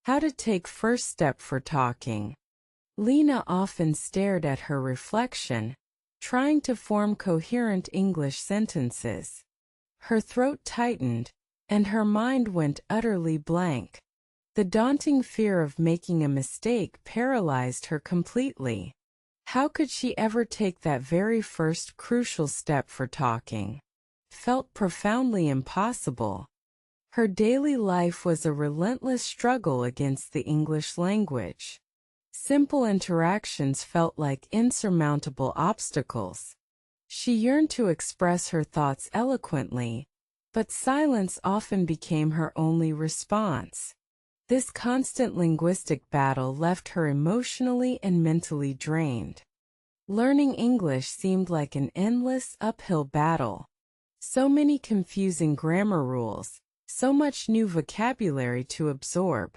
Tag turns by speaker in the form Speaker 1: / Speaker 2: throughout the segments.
Speaker 1: How to take first step for talking. Lena often stared at her reflection, trying to form coherent English sentences. Her throat tightened, and her mind went utterly blank. The daunting fear of making a mistake paralyzed her completely. How could she ever take that very first crucial step for talking? Felt profoundly impossible. Her daily life was a relentless struggle against the English language. Simple interactions felt like insurmountable obstacles. She yearned to express her thoughts eloquently, but silence often became her only response. This constant linguistic battle left her emotionally and mentally drained. Learning English seemed like an endless uphill battle. So many confusing grammar rules, so much new vocabulary to absorb.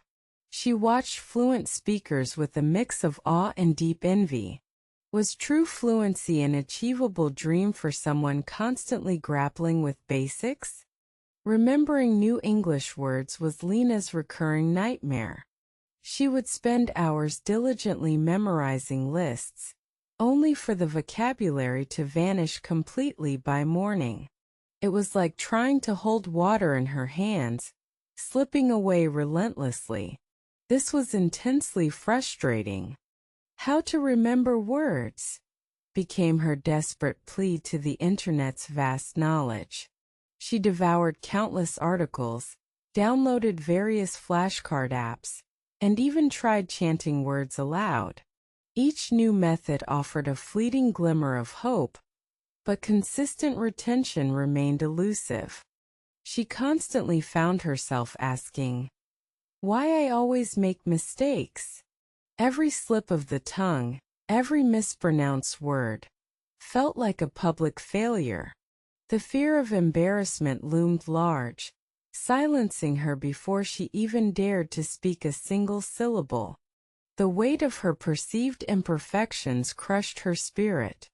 Speaker 1: She watched fluent speakers with a mix of awe and deep envy. Was true fluency an achievable dream for someone constantly grappling with basics? Remembering new English words was Lena's recurring nightmare. She would spend hours diligently memorizing lists, only for the vocabulary to vanish completely by morning. It was like trying to hold water in her hands, slipping away relentlessly. This was intensely frustrating. How to remember words became her desperate plea to the Internet's vast knowledge. She devoured countless articles, downloaded various flashcard apps, and even tried chanting words aloud. Each new method offered a fleeting glimmer of hope, but consistent retention remained elusive. She constantly found herself asking, "Why I always make mistakes?" Every slip of the tongue, every mispronounced word, felt like a public failure. The fear of embarrassment loomed large, silencing her before she even dared to speak a single syllable. The weight of her perceived imperfections crushed her spirit.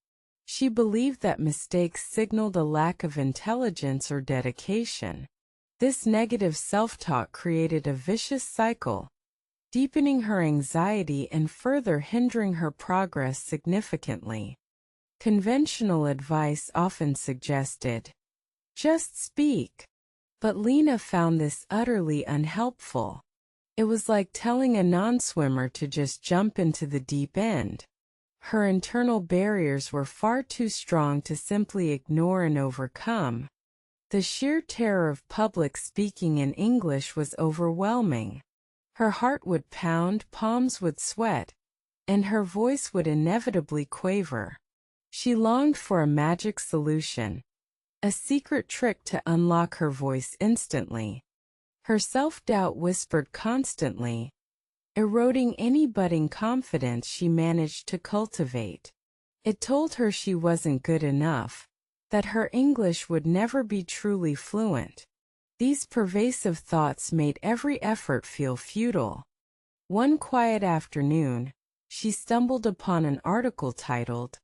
Speaker 1: She believed that mistakes signaled a lack of intelligence or dedication. This negative self-talk created a vicious cycle, deepening her anxiety and further hindering her progress significantly. Conventional advice often suggested, "Just speak." But Lena found this utterly unhelpful. It was like telling a non-swimmer to just jump into the deep end. Her internal barriers were far too strong to simply ignore and overcome. The sheer terror of public speaking in English was overwhelming. Her heart would pound, palms would sweat, and her voice would inevitably quaver. She longed for a magic solution, a secret trick to unlock her voice instantly. Her self-doubt whispered constantly, eroding any budding confidence she managed to cultivate. It told her she wasn't good enough, that her English would never be truly fluent. These pervasive thoughts made every effort feel futile. One quiet afternoon, she stumbled upon an article titled,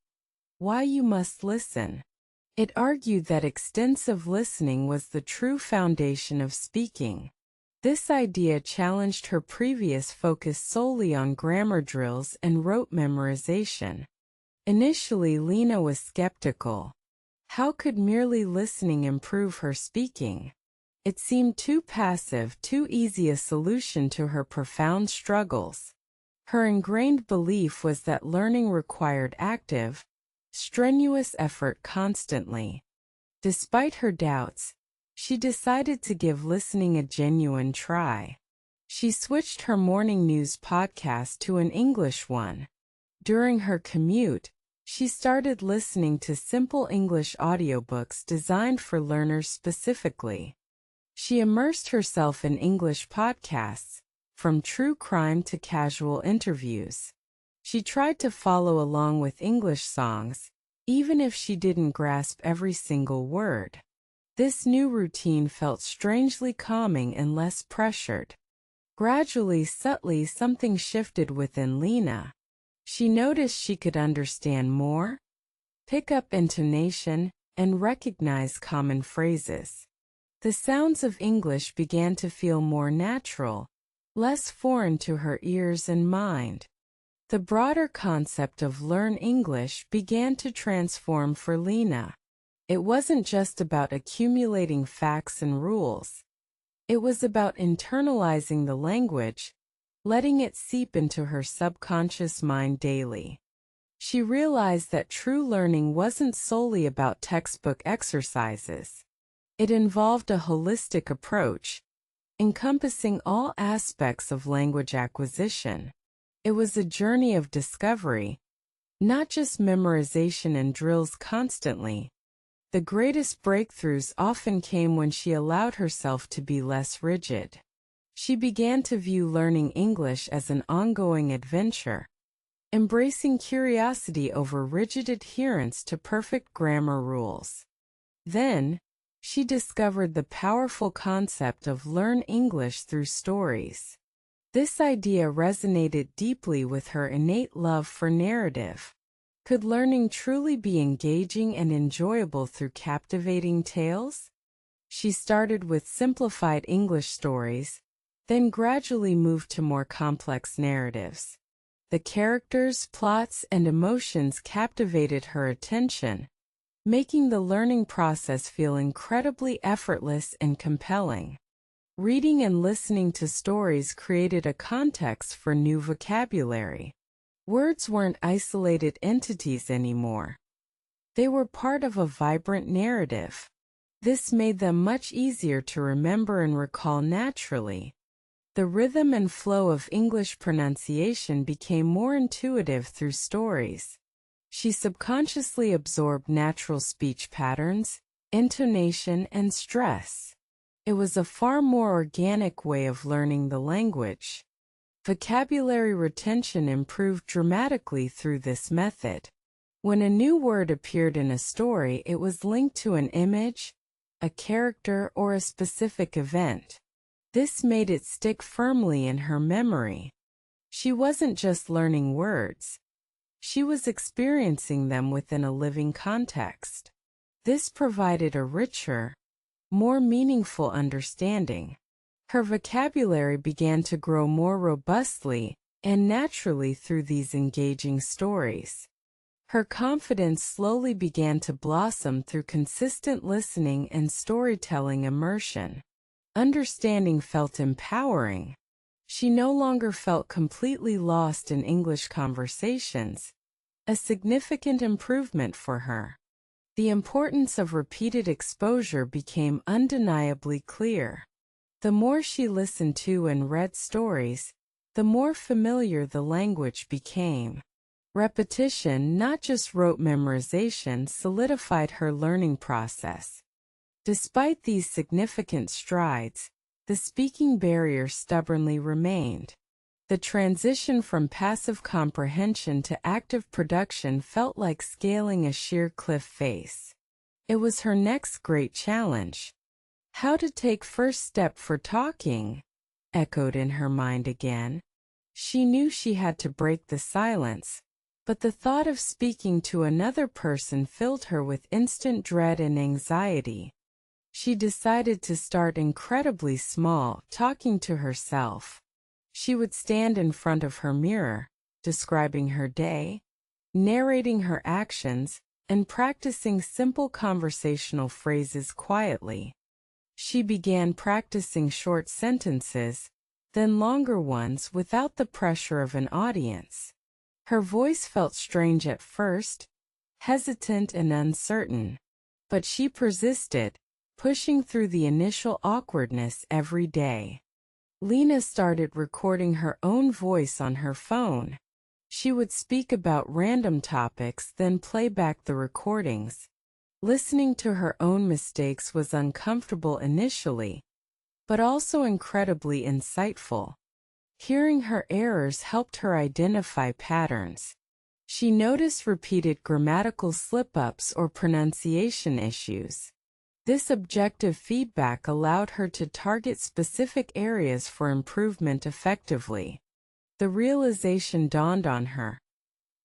Speaker 1: "Why You Must Listen." It argued that extensive listening was the true foundation of speaking. This idea challenged her previous focus solely on grammar drills and rote memorization. Initially, Lena was skeptical. How could merely listening improve her speaking? It seemed too passive, too easy a solution to her profound struggles. Her ingrained belief was that learning required active, strenuous effort constantly. Despite her doubts, she decided to give listening a genuine try. She switched her morning news podcast to an English one. During her commute, she started listening to simple English audiobooks designed for learners specifically. She immersed herself in English podcasts, from true crime to casual interviews. She tried to follow along with English songs, even if she didn't grasp every single word. This new routine felt strangely calming and less pressured. Gradually, subtly, something shifted within Lena. She noticed she could understand more, pick up intonation, and recognize common phrases. The sounds of English began to feel more natural, less foreign to her ears and mind. The broader concept of learn English began to transform for Lena. It wasn't just about accumulating facts and rules. It was about internalizing the language, letting it seep into her subconscious mind daily. She realized that true learning wasn't solely about textbook exercises. It involved a holistic approach, encompassing all aspects of language acquisition. It was a journey of discovery, not just memorization and drills constantly. The greatest breakthroughs often came when she allowed herself to be less rigid. She began to view learning English as an ongoing adventure, embracing curiosity over rigid adherence to perfect grammar rules. Then, she discovered the powerful concept of learn English through stories. This idea resonated deeply with her innate love for narrative. Could learning truly be engaging and enjoyable through captivating tales? She started with simplified English stories, then gradually moved to more complex narratives. The characters, plots, and emotions captivated her attention, making the learning process feel incredibly effortless and compelling. Reading and listening to stories created a context for new vocabulary. Words weren't isolated entities anymore. They were part of a vibrant narrative. This made them much easier to remember and recall naturally. The rhythm and flow of English pronunciation became more intuitive through stories. She subconsciously absorbed natural speech patterns, intonation, and stress. It was a far more organic way of learning the language. Vocabulary retention improved dramatically through this method. When a new word appeared in a story, it was linked to an image, a character, or a specific event. This made it stick firmly in her memory. She wasn't just learning words. She was experiencing them within a living context. This provided a richer, more meaningful understanding. Her vocabulary began to grow more robustly and naturally through these engaging stories. Her confidence slowly began to blossom through consistent listening and storytelling immersion. Understanding felt empowering. She no longer felt completely lost in English conversations, a significant improvement for her. The importance of repeated exposure became undeniably clear. The more she listened to and read stories, the more familiar the language became. Repetition, not just rote memorization, solidified her learning process. Despite these significant strides, the speaking barrier stubbornly remained. The transition from passive comprehension to active production felt like scaling a sheer cliff face. It was her next great challenge. How to take first step for talking, echoed in her mind again. She knew she had to break the silence, but the thought of speaking to another person filled her with instant dread and anxiety. She decided to start incredibly small, talking to herself. She would stand in front of her mirror, describing her day, narrating her actions, and practicing simple conversational phrases quietly. She began practicing short sentences, then longer ones without the pressure of an audience. Her voice felt strange at first, hesitant and uncertain, but she persisted, pushing through the initial awkwardness every day. Lena started recording her own voice on her phone. She would speak about random topics, then play back the recordings. Listening to her own mistakes was uncomfortable initially, but also incredibly insightful. Hearing her errors helped her identify patterns. She noticed repeated grammatical slip-ups or pronunciation issues. This objective feedback allowed her to target specific areas for improvement effectively. The realization dawned on her.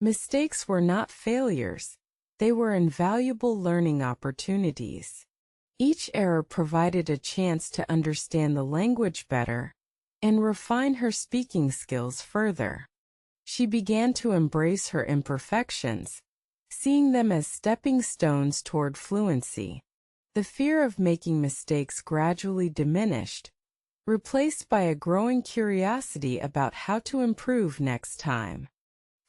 Speaker 1: Mistakes were not failures. They were invaluable learning opportunities. Each error provided a chance to understand the language better, and refine her speaking skills further. She began to embrace her imperfections, seeing them as stepping stones toward fluency. The fear of making mistakes gradually diminished, replaced by a growing curiosity about how to improve next time.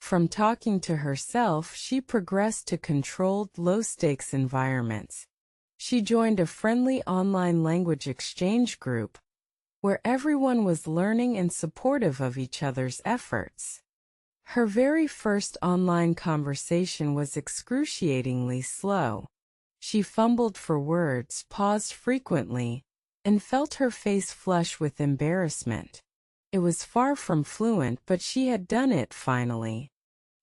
Speaker 1: From talking to herself, she progressed to controlled, low-stakes environments. She joined a friendly online language exchange group, where everyone was learning and supportive of each other's efforts. Her very first online conversation was excruciatingly slow. She fumbled for words, paused frequently, and felt her face flush with embarrassment. It was far from fluent, but she had done it finally.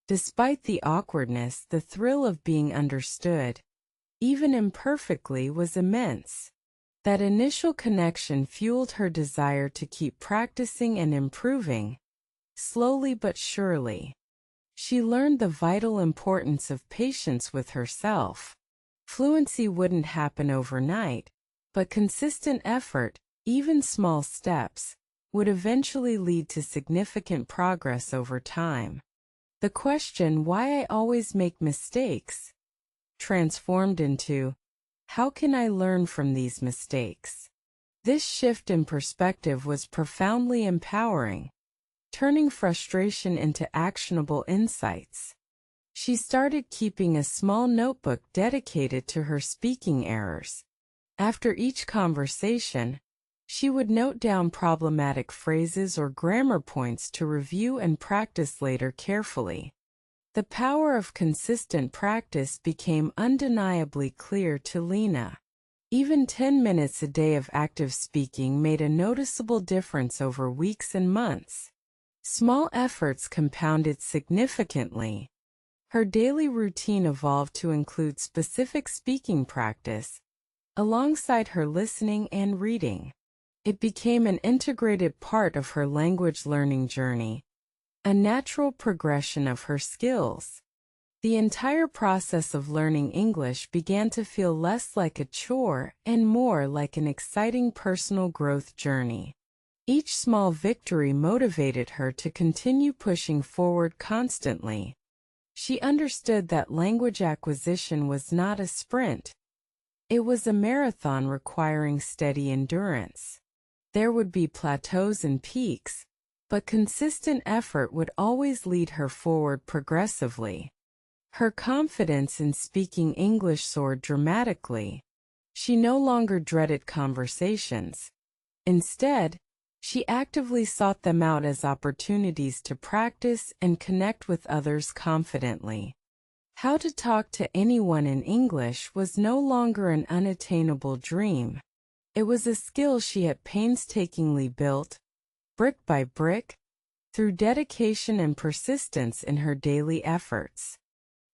Speaker 1: Despite the awkwardness, the thrill of being understood, even imperfectly, was immense. That initial connection fueled her desire to keep practicing and improving, slowly but surely. She learned the vital importance of patience with herself. Fluency wouldn't happen overnight, but consistent effort, even small steps, would eventually lead to significant progress over time. The question, "Why I always make mistakes?" transformed into, "How can I learn from these mistakes?" This shift in perspective was profoundly empowering, turning frustration into actionable insights. She started keeping a small notebook dedicated to her speaking errors. After each conversation, she would note down problematic phrases or grammar points to review and practice later carefully. The power of consistent practice became undeniably clear to Lena. Even 10 minutes a day of active speaking made a noticeable difference over weeks and months. Small efforts compounded significantly. Her daily routine evolved to include specific speaking practice, alongside her listening and reading. It became an integrated part of her language learning journey, a natural progression of her skills. The entire process of learning English began to feel less like a chore and more like an exciting personal growth journey. Each small victory motivated her to continue pushing forward constantly. She understood that language acquisition was not a sprint. It was a marathon requiring steady endurance. There would be plateaus and peaks, but consistent effort would always lead her forward progressively. Her confidence in speaking English soared dramatically. She no longer dreaded conversations. Instead, she actively sought them out as opportunities to practice and connect with others confidently. How to talk to anyone in English was no longer an unattainable dream. It was a skill she had painstakingly built, brick by brick, through dedication and persistence in her daily efforts.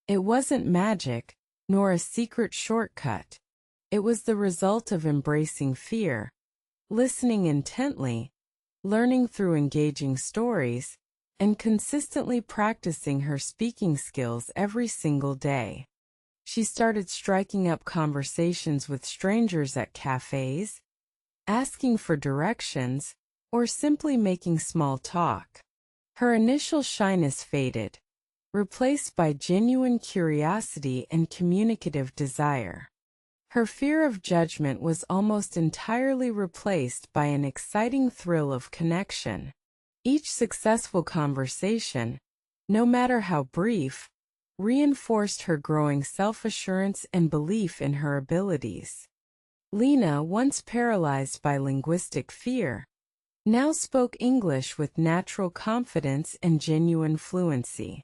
Speaker 1: It wasn't magic, nor a secret shortcut. It was the result of embracing fear, listening intently, learning through engaging stories, and consistently practicing her speaking skills every single day. She started striking up conversations with strangers at cafes, asking for directions, or simply making small talk. Her initial shyness faded, replaced by genuine curiosity and communicative desire. Her fear of judgment was almost entirely replaced by an exciting thrill of connection. Each successful conversation, no matter how brief, reinforced her growing self-assurance and belief in her abilities. Lena, once paralyzed by linguistic fear, now spoke English with natural confidence and genuine fluency.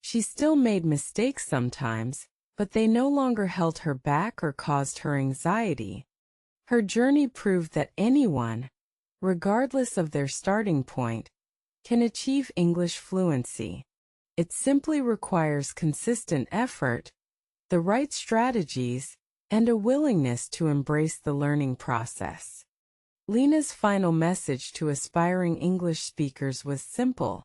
Speaker 1: She still made mistakes sometimes, but they no longer held her back or caused her anxiety. Her journey proved that anyone, regardless of their starting point, can achieve English fluency. It simply requires consistent effort, the right strategies, and a willingness to embrace the learning process. Lena's final message to aspiring English speakers was simple.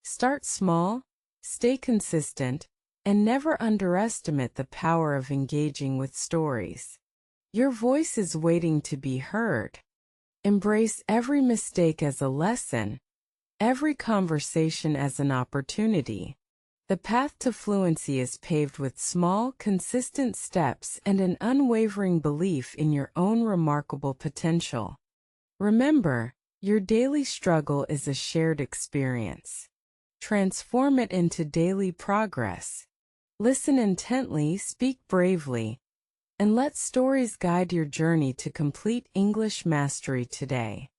Speaker 1: Start small, stay consistent, and never underestimate the power of engaging with stories. Your voice is waiting to be heard. Embrace every mistake as a lesson, every conversation as an opportunity. The path to fluency is paved with small, consistent steps and an unwavering belief in your own remarkable potential. Remember, your daily struggle is a shared experience. Transform it into daily progress. Listen intently, speak bravely, and let stories guide your journey to complete English mastery today.